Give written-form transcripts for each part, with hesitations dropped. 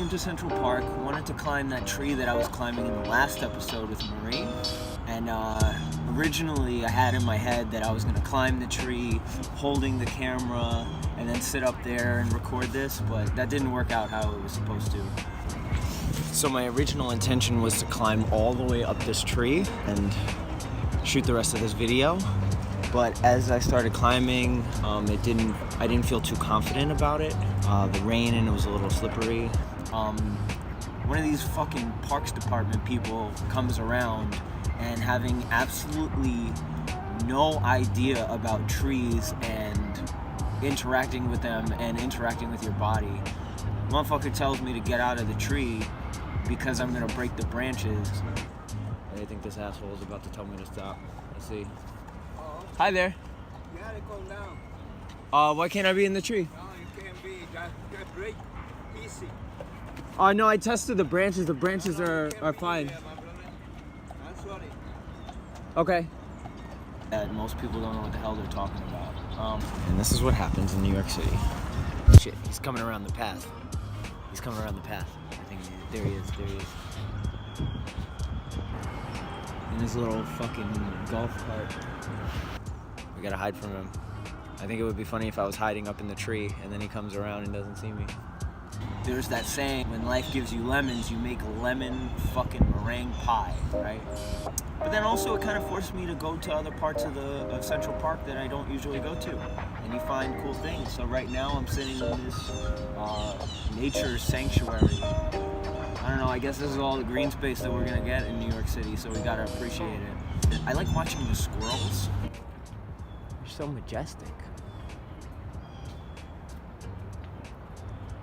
came to Central Park, wanted to climb that tree that I was climbing in the last episode with Marie. And originally I had in my head that I was gonna climb the tree, holding the camera, and then sit up there and record this, but that didn't work out how it was supposed to. So my original intention was to climb all the way up this tree and shoot the rest of this video. But as I started climbing, I didn't feel too confident about it. The rain and it was a little slippery. One of these fucking Parks Department people comes around and having absolutely no idea about trees and interacting with them and interacting with your body. Motherfucker tells me to get out of the tree because I'm gonna break the branches. I think this asshole is about to tell me to stop. Let's see. Hi there. You gotta come down. Why can't I be in the tree? No, you can't be. Just break easy. No, I tested the branches. The branches are fine. Yeah, my brother. I'm sorry. Okay. Most people don't know what the hell they're talking about. And this is what happens in New York City. Shit, he's coming around the path. He's coming around the path. I think there he is. In his little fucking golf cart. We gotta hide from him. I think it would be funny if I was hiding up in the tree and then he comes around and doesn't see me. There's that saying, when life gives you lemons, you make a lemon fucking meringue pie, right? But then also it kind of forced me to go to other parts of Central Park that I don't usually go to. And you find cool things. So right now I'm sitting in this nature sanctuary. I don't know, I guess this is all the green space that we're gonna get in New York City, so we gotta appreciate it. I like watching the squirrels. They're so majestic.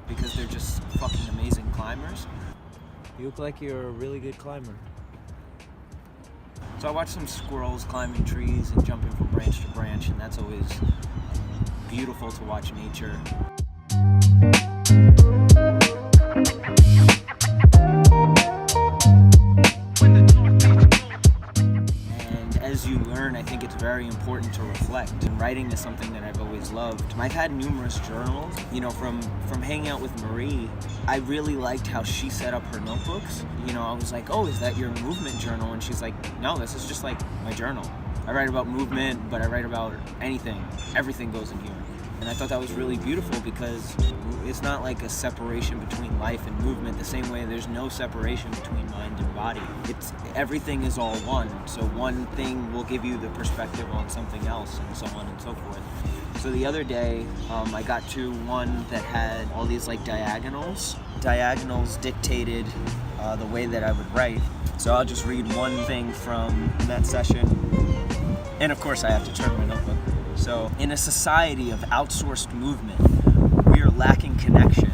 Because they're just fucking amazing climbers. You look like you're a really good climber. So I watch some squirrels climbing trees and jumping from branch to branch, and that's always beautiful to watch nature. As you learn, I think it's very important to reflect. And writing is something that I've always loved. I've had numerous journals. You know, from hanging out with Marie, I really liked how she set up her notebooks. You know, I was like, oh, is that your movement journal? And she's like, no, this is just like my journal. I write about movement, but I write about anything. Everything goes in here. And I thought that was really beautiful because it's not like a separation between life and movement the same way there's no separation between mind and body. Everything is all one. So one thing will give you the perspective on something else and so on and so forth. So the other day, I got to one that had all these like diagonals. Diagonals dictated the way that I would write. So I'll just read one thing from that session. And of course I have to turn my notebook. So, in a society of outsourced movement, we are lacking connection.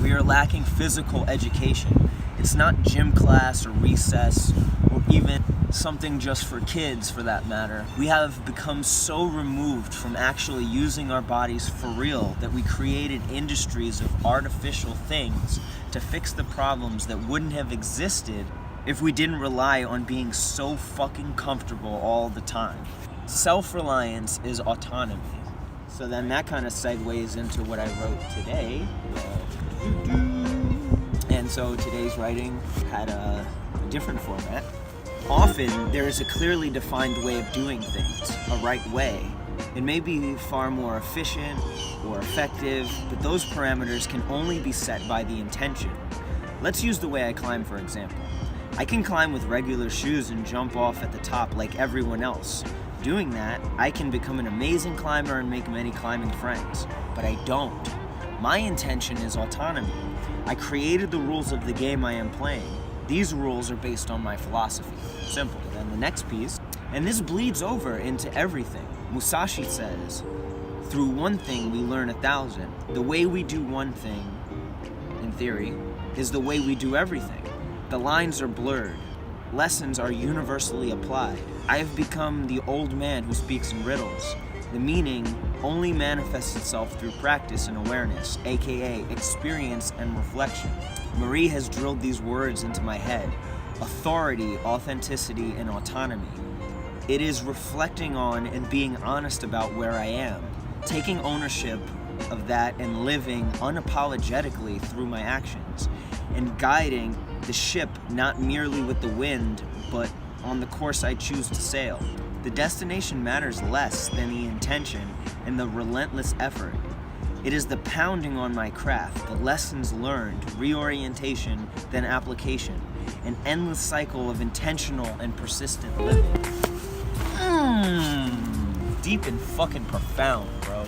We are lacking physical education. It's not gym class or recess or even something just for kids for that matter. We have become so removed from actually using our bodies for real that we created industries of artificial things to fix the problems that wouldn't have existed if we didn't rely on being so fucking comfortable all the time. Self-reliance is autonomy. So then that kind of segues into what I wrote today. And so today's writing had a different format. Often there is a clearly defined way of doing things, a right way. It may be far more efficient or effective, but those parameters can only be set by the intention. Let's use the way I climb, for example. I can climb with regular shoes and jump off at the top like everyone else. Doing that, I can become an amazing climber and make many climbing friends, but I don't. My intention is autonomy. I created the rules of the game I am playing. These rules are based on my philosophy. Simple. Then the next piece, and this bleeds over into everything. Musashi says, through one thing we learn 1,000. The way we do one thing, in theory, is the way we do everything. The lines are blurred. Lessons are universally applied. I have become the old man who speaks in riddles. The meaning only manifests itself through practice and awareness, aka experience and reflection. Marie has drilled these words into my head. Authority, authenticity, and autonomy. It is reflecting on and being honest about where I am. Taking ownership of that and living unapologetically through my actions, and guiding the ship not merely with the wind, but on the course I choose to sail. The destination matters less than the intention and the relentless effort. It is the pounding on my craft, the lessons learned, reorientation, then application, an endless cycle of intentional and persistent living. Deep and fucking profound, bro.